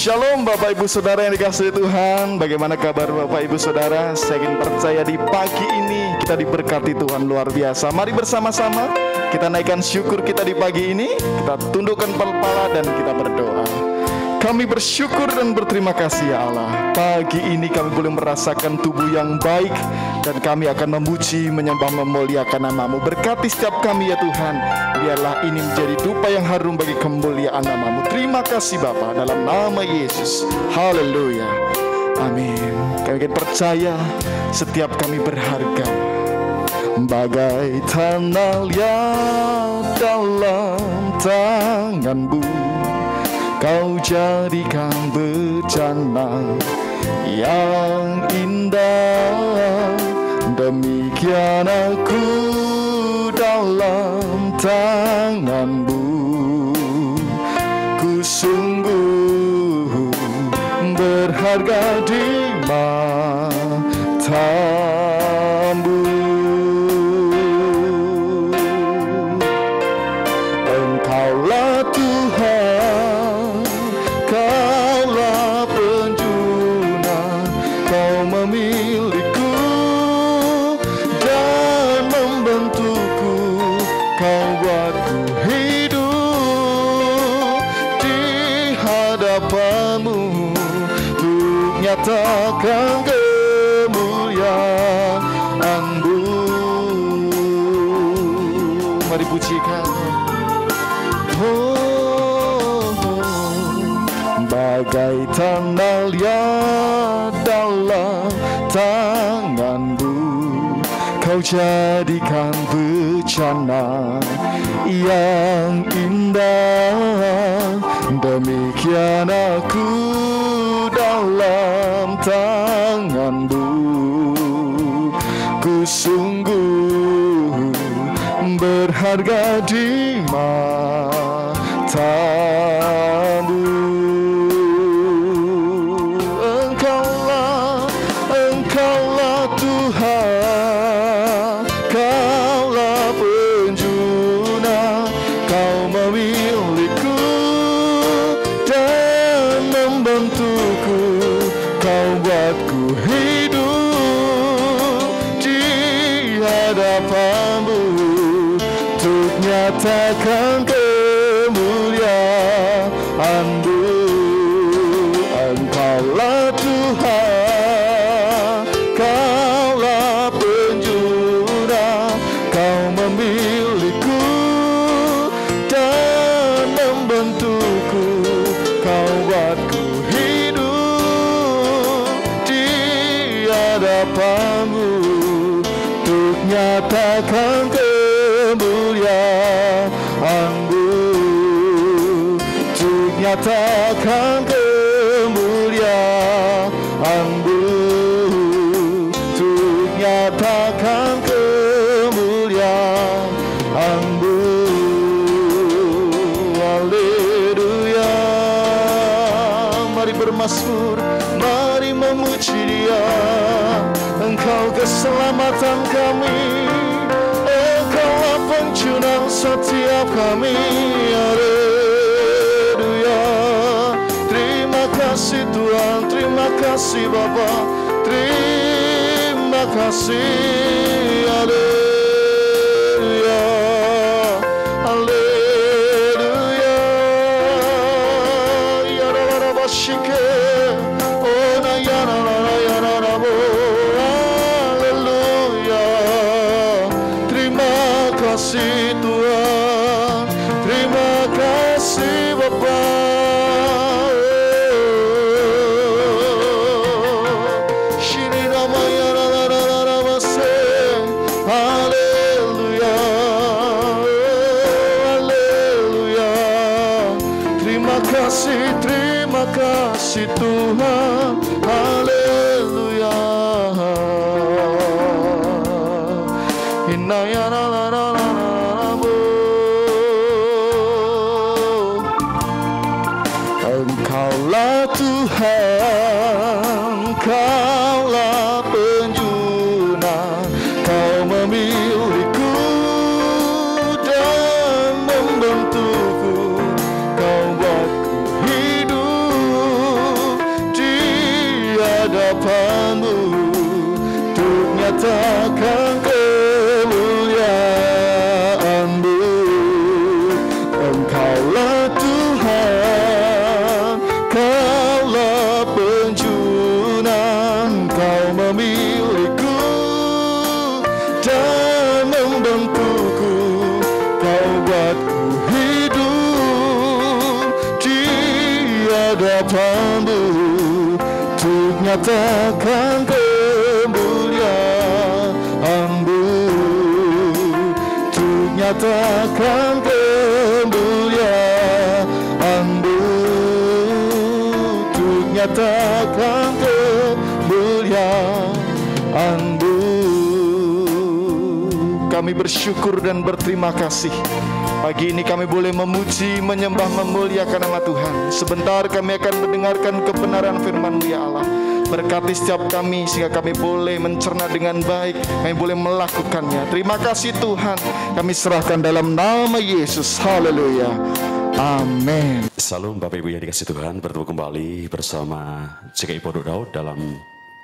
Shalom Bapak Ibu Saudara yang dikasihi Tuhan. Bagaimana kabar Bapak Ibu Saudara? Saya ingin percaya di pagi ini kita diberkati Tuhan luar biasa. Mari bersama-sama kita naikkan syukur kita di pagi ini. Kita tundukkan kepala dan kita berdoa. Kami bersyukur dan berterima kasih ya Allah. Pagi ini kami boleh merasakan tubuh yang baik, dan kami akan memuji, menyembah, memuliakan nama-Mu. Berkati setiap kami ya Tuhan. Biarlah ini menjadi dupa yang harum bagi kemuliaan nama-Mu. Terima kasih Bapa, dalam nama Yesus. Haleluya. Amin. Kami akan percaya setiap kami berharga, bagai tanah liat dalam tangan-Mu. Kau jadikan bencana yang indah, demikian aku dalam tangan-Mu. Ku sungguh berharga di mata-Mu. Engkaulah Tuhan, Kaulah penjuna, Kau memiliku dan membentukku. Kau buatku hidup di hadapan-Mu untuk nyatakan kemuliaan-Mu. Mari pujikan. Bagai tanah liat dalam tangan-Mu, Kau jadikan bencana yang indah, demikian aku dalam tangan-Mu. Ku sungguh berharga di mata-Mu. Engkaulah Tuhan, Kaulah penjuna, Kau memiliku dan membentukku. Kau buatku hidup di hadapan-Mu untuk nyatakan kemuliaan-Mu. Engkaulah Tuhan, Kaulah penjuna, Kau memiliku dan membentukku. Kau buatku hidup di hadapan-Mu untuk nyatakan kemuliaan-Mu, untuk nyatakan kemuliaan-Mu, untuk nyatakan kemuliaan-Mu. Haleluya. Mari bermazmur, mari memuji Dia. Engkau keselamatan kami, Engkaulah penjuna setiap kami. Haleluya. Terima kasih Tuhan, terima kasih Bapa, terima kasih. Haleluya, haleluya. Ya Rabbi Shike, oh na ya na ya na bo. Haleluya. Terima kasih Tuhan, terima kasih Bapa. Terima kasih Tuhan. Haleluya. Engkaulah Tuhan, Kaulah penjuna, Kau memiliku dan membentukku. Kau buatku hidup hadapan-Mu untuk nyatakan kemuliaan-Mu. Engkaulah Tuhan, Kaulah penjunan, Kau memilihku dan membentukku, Kau buatku hidup di hadapan-Mu untuk nyatakan kemuliaan-Mu, untuk nyatakan kemuliaan-Mu, untuk nyatakan kemuliaan-Mu. Kami bersyukur dan berterima kasih. Pagi ini kami boleh memuji, menyembah, memuliakan nama Tuhan. Sebentar kami akan mendengarkan kebenaran firman-Mu ya Allah. Berkati setiap kami sehingga kami boleh mencerna dengan baik, kami boleh melakukannya. Terima kasih Tuhan, kami serahkan dalam nama Yesus. Haleluya. Amin. Salam Bapak Ibu yang dikasih Tuhan, bertemu kembali bersama GKI Pondok Daud dalam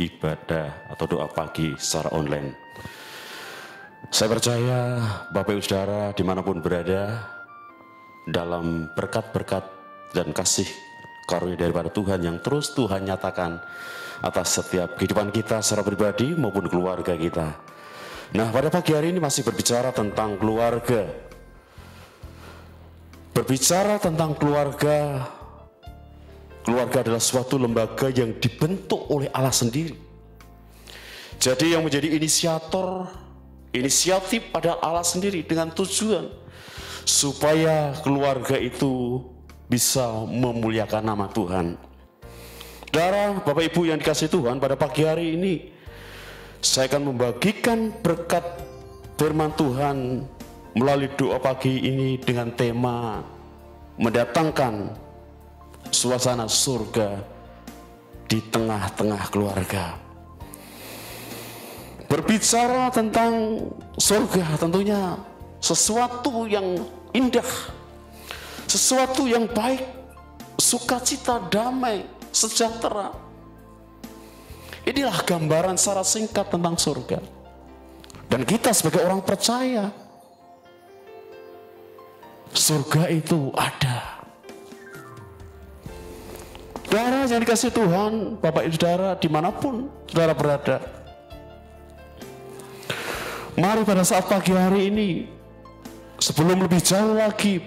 ibadah atau doa pagi secara online. Saya percaya Bapak Ibu Saudara dimanapun berada, dalam berkat-berkat dan kasih karunia daripada Tuhan yang terus Tuhan nyatakan atas setiap kehidupan kita secara pribadi maupun keluarga kita. Nah, pada pagi hari ini masih berbicara tentang keluarga. Berbicara tentang keluarga. Keluarga adalah suatu lembaga yang dibentuk oleh Allah sendiri. Jadi yang menjadi inisiatif pada Allah sendiri dengan tujuan supaya keluarga itu bisa memuliakan nama Tuhan. Saudara, Bapak Ibu yang dikasihi Tuhan, pada pagi hari ini saya akan membagikan berkat firman Tuhan melalui doa pagi ini dengan tema mendatangkan suasana surga di tengah-tengah keluarga. Berbicara tentang surga tentunya sesuatu yang indah, sesuatu yang baik, sukacita, damai, sejahtera. Inilah gambaran secara singkat tentang surga. Dan kita sebagai orang percaya, surga itu ada. Saudara yang dikasihi Tuhan, Bapak Ibu Saudara dimanapun saudara berada, mari pada saat pagi hari ini, sebelum lebih jauh lagi,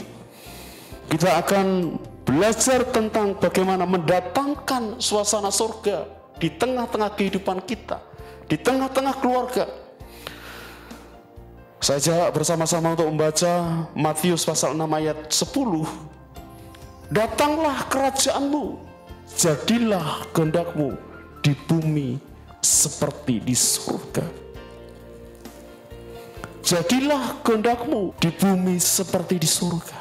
kita akan belajar tentang bagaimana mendatangkan suasana surga di tengah-tengah kehidupan kita, di tengah-tengah keluarga. Saya ajak bersama-sama untuk membaca Matius pasal 6 ayat 10. Datanglah kerajaan-Mu, jadilah kehendak-Mu di bumi seperti di surga. Jadilah kehendak-Mu di bumi seperti di surga.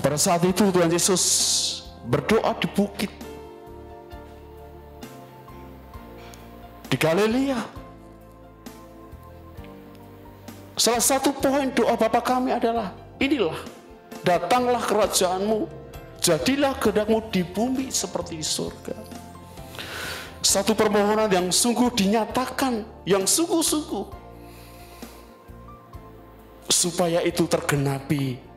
Pada saat itu Tuhan Yesus berdoa di bukit di Galilea. Salah satu poin doa Bapa kami adalah inilah, datanglah kerajaan-Mu, jadilah kehendak-Mu di bumi seperti di surga. Satu permohonan yang sungguh dinyatakan, yang sungguh-sungguh, supaya itu tergenapi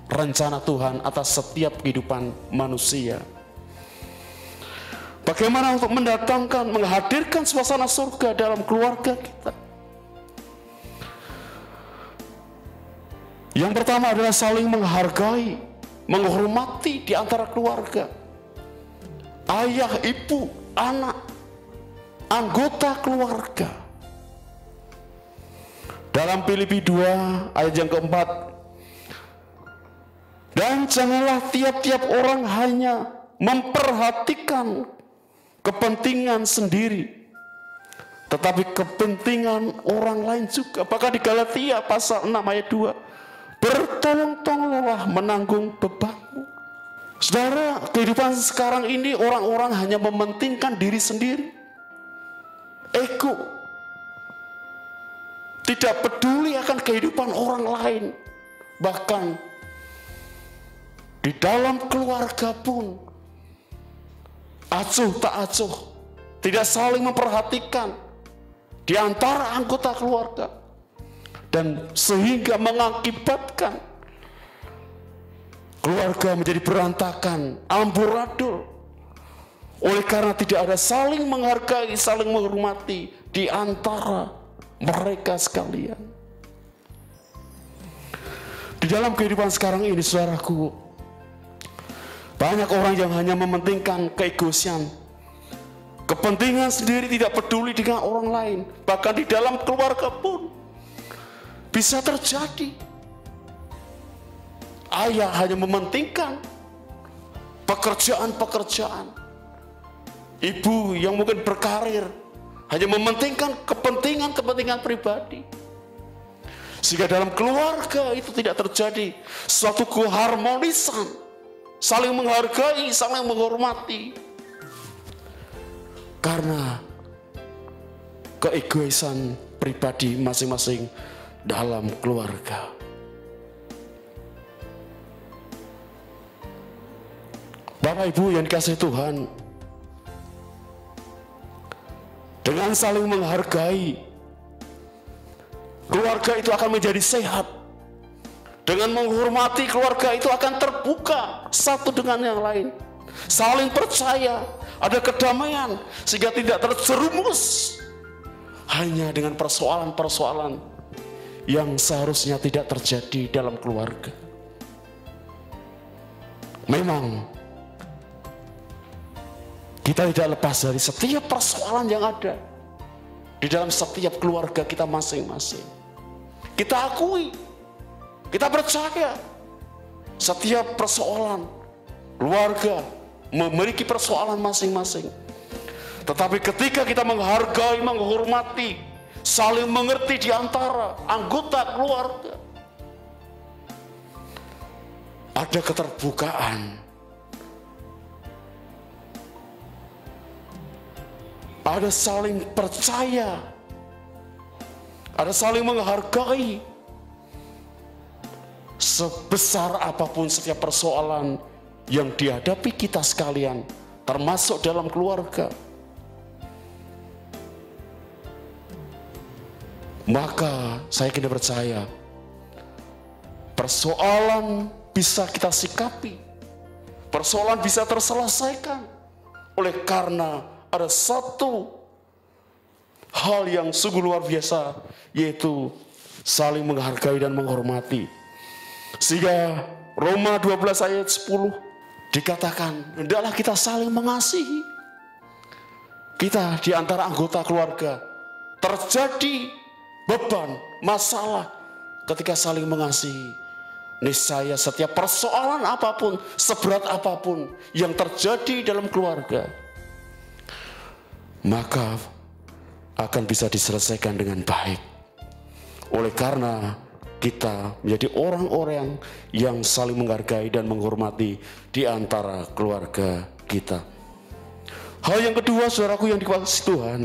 rencana Tuhan atas setiap kehidupan manusia. Bagaimana untuk mendatangkan, menghadirkan suasana surga dalam keluarga kita? Yang pertama adalah saling menghargai, menghormati di antara keluarga. Ayah, ibu, anak, anggota keluarga. Dalam Filipi 2 ayat yang keempat, dan janganlah tiap-tiap orang hanya memperhatikan kepentingan sendiri, tetapi kepentingan orang lain juga. Bahkan di Galatia pasal 6 ayat 2, bertolong-tolonglah menanggung bebanmu. Saudara, kehidupan sekarang ini orang-orang hanya mementingkan diri sendiri, ego, tidak peduli akan kehidupan orang lain. Bahkan di dalam keluarga pun acuh tak acuh, tidak saling memperhatikan di antara anggota keluarga, dan sehingga mengakibatkan keluarga menjadi berantakan, amburadul, oleh karena tidak ada saling menghargai, saling menghormati di antara mereka sekalian. Di dalam kehidupan sekarang ini, saudaraku, banyak orang yang hanya mementingkan keegoisan, kepentingan sendiri, tidak peduli dengan orang lain. Bahkan di dalam keluarga pun bisa terjadi. Ayah hanya mementingkan pekerjaan-pekerjaan. Ibu yang mungkin berkarir hanya mementingkan kepentingan-kepentingan pribadi. Sehingga dalam keluarga itu tidak terjadi suatu keharmonisan, saling menghargai, saling menghormati. Karena keegoisan pribadi masing-masing dalam keluarga. Bapak Ibu yang dikasihi Tuhan, dengan saling menghargai, keluarga itu akan menjadi sehat. Dengan menghormati, keluarga itu akan terbuka satu dengan yang lain, saling percaya, ada kedamaian, sehingga tidak terjerumus hanya dengan persoalan-persoalan yang seharusnya tidak terjadi dalam keluarga. Memang kita tidak lepas dari setiap persoalan yang ada di dalam setiap keluarga kita masing-masing. Kita akui, kita percaya setiap persoalan keluarga memiliki persoalan masing-masing. Tetapi ketika kita menghargai, menghormati, saling mengerti di antara anggota keluarga, ada keterbukaan, ada saling percaya, ada saling menghargai. Sebesar apapun setiap persoalan yang dihadapi kita sekalian, termasuk dalam keluarga, maka saya kini percaya persoalan bisa kita sikapi, persoalan bisa terselesaikan oleh karena ada satu hal yang sungguh luar biasa, yaitu saling menghargai dan menghormati. Sehingga Roma 12 ayat 10 dikatakan, hendaklah kita saling mengasihi. Kita di antara anggota keluarga terjadi beban, masalah, ketika saling mengasihi, niscaya setiap persoalan apapun, seberat apapun yang terjadi dalam keluarga, maka akan bisa diselesaikan dengan baik. Oleh karena kita menjadi orang-orang yang saling menghargai dan menghormati di antara keluarga kita. Hal yang kedua, saudaraku yang dikasihi Tuhan,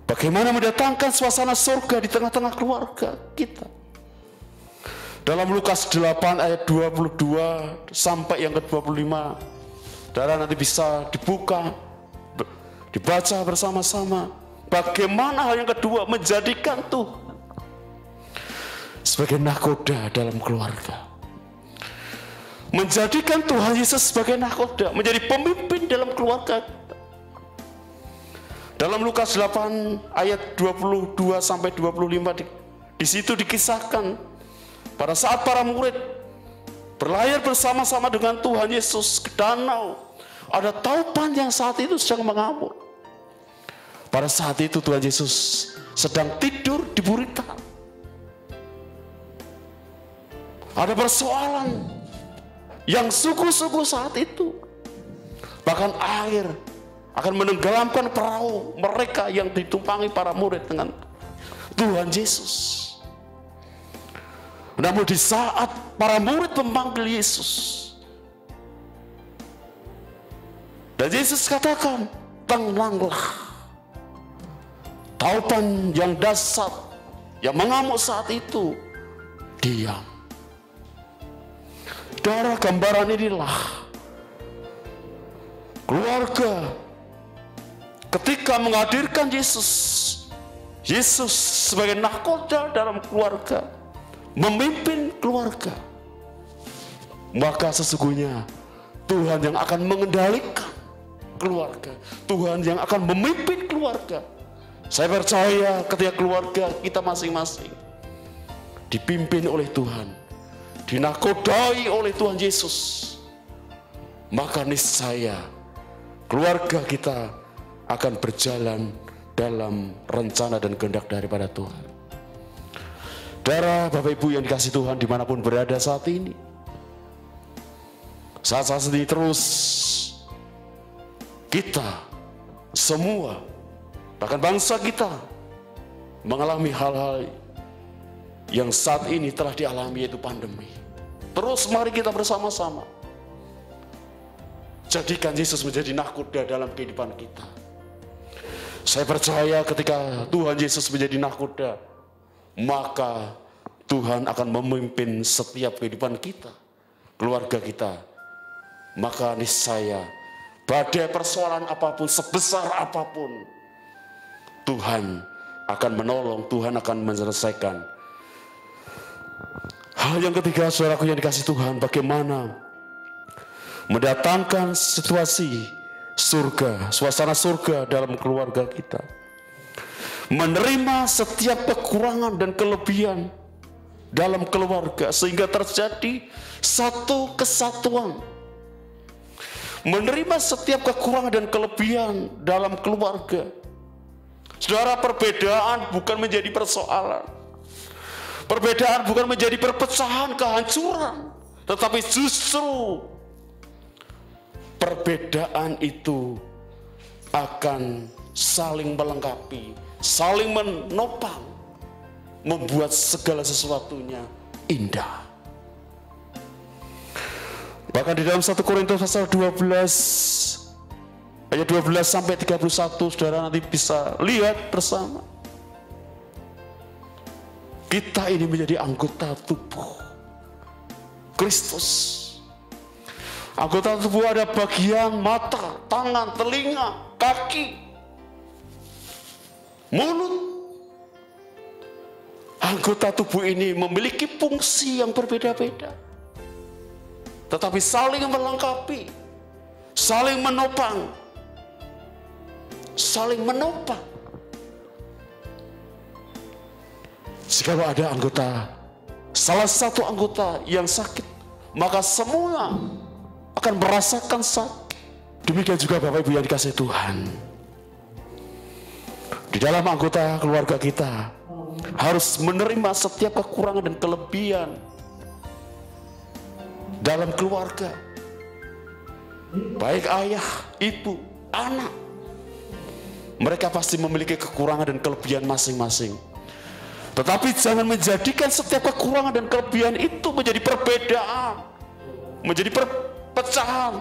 bagaimana mendatangkan suasana surga di tengah-tengah keluarga kita. Dalam Lukas 8 ayat 22 sampai yang ke-25, saudara nanti bisa dibuka, dibaca bersama-sama. Bagaimana hal yang kedua, menjadikan Tuhan sebagai nakoda dalam keluarga. Menjadikan Tuhan Yesus sebagai nakoda, menjadi pemimpin dalam keluarga kita. Dalam Lukas 8 ayat 22 sampai 25 di situ dikisahkan pada saat para murid berlayar bersama-sama dengan Tuhan Yesus ke danau, ada taupan yang saat itu sedang mengamuk. Pada saat itu Tuhan Yesus sedang tidur di buritan. Ada persoalan yang sungguh-sungguh saat itu. Bahkan air akan menenggelamkan perahu mereka yang ditumpangi para murid dengan Tuhan Yesus. Namun di saat para murid memanggil Yesus, dan Yesus katakan, tenanglah. Taupan yang dahsyat yang mengamuk saat itu diam. Darah gambaran inilah keluarga ketika menghadirkan Yesus sebagai nahkoda dalam keluarga, memimpin keluarga, maka sesungguhnya Tuhan yang akan mengendalikan keluarga, Tuhan yang akan memimpin keluarga. Saya percaya ketika keluarga kita masing-masing dipimpin oleh Tuhan, dinakodai oleh Tuhan Yesus, maka niscaya keluarga kita akan berjalan dalam rencana dan kehendak daripada Tuhan. Saudara, Bapak Ibu yang dikasihi Tuhan dimanapun berada saat ini, saat ini terus kita semua, bahkan bangsa kita, mengalami hal-hal yang saat ini telah dialami, yaitu pandemi. Terus mari kita bersama-sama jadikan Yesus menjadi nahkoda dalam kehidupan kita. Saya percaya ketika Tuhan Yesus menjadi nahkoda, maka Tuhan akan memimpin setiap kehidupan kita, keluarga kita. Maka niscaya badai persoalan apapun, sebesar apapun, Tuhan akan menolong, Tuhan akan menyelesaikan. Hal yang ketiga, saudaraku yang dikasihi Tuhan, bagaimana mendatangkan situasi surga, suasana surga dalam keluarga kita. Menerima setiap kekurangan dan kelebihan dalam keluarga sehingga terjadi satu kesatuan. Menerima setiap kekurangan dan kelebihan dalam keluarga. Saudara, perbedaan bukan menjadi persoalan. Perbedaan bukan menjadi perpecahan, kehancuran, tetapi justru perbedaan itu akan saling melengkapi, saling menopang, membuat segala sesuatunya indah. Bahkan di dalam 1 Korintus pasal 12 ayat 12 sampai 31, saudara nanti bisa lihat bersama. Kita ini menjadi anggota tubuh Kristus. Anggota tubuh ada bagian mata, tangan, telinga, kaki, mulut. Anggota tubuh ini memiliki fungsi yang berbeda-beda, tetapi saling melengkapi, saling menopang, saling menopang. Jika ada salah satu anggota yang sakit, maka semua akan merasakan sakit. Demikian juga Bapak Ibu yang dikasihi Tuhan, di dalam anggota keluarga kita harus menerima setiap kekurangan dan kelebihan dalam keluarga. Baik ayah, ibu, anak, mereka pasti memiliki kekurangan dan kelebihan masing-masing. Tetapi jangan menjadikan setiap kekurangan dan kelebihan itu menjadi perbedaan, menjadi perpecahan,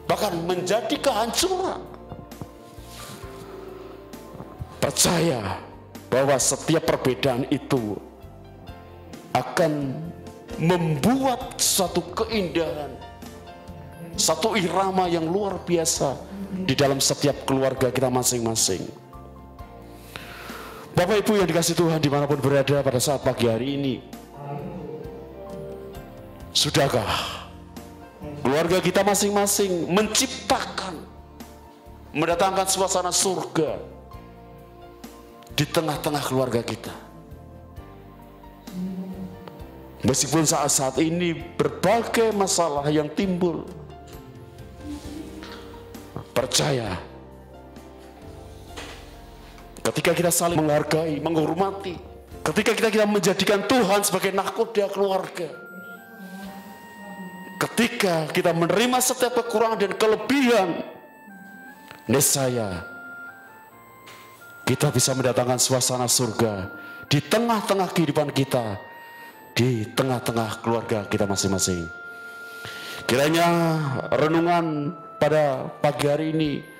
bahkan menjadi kehancuran. Percaya bahwa setiap perbedaan itu akan membuat suatu keindahan, satu irama yang luar biasa di dalam setiap keluarga kita masing-masing. Bapak Ibu yang dikasihi Tuhan dimanapun berada pada saat pagi hari ini, sudahkah keluarga kita masing-masing menciptakan, mendatangkan suasana surga di tengah-tengah keluarga kita? Meskipun saat-saat ini berbagai masalah yang timbul, percaya ketika kita saling menghargai, menghormati, ketika kita menjadikan Tuhan sebagai nahkoda keluarga, ketika kita menerima setiap kekurangan dan kelebihan, niscaya kita bisa mendatangkan suasana surga di tengah-tengah kehidupan kita, di tengah-tengah keluarga kita masing-masing. Kiranya renungan pada pagi hari ini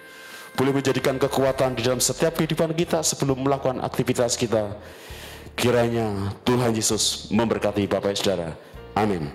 boleh menjadikan kekuatan di dalam setiap kehidupan kita sebelum melakukan aktivitas kita. Kiranya Tuhan Yesus memberkati Bapak Saudara. Amin.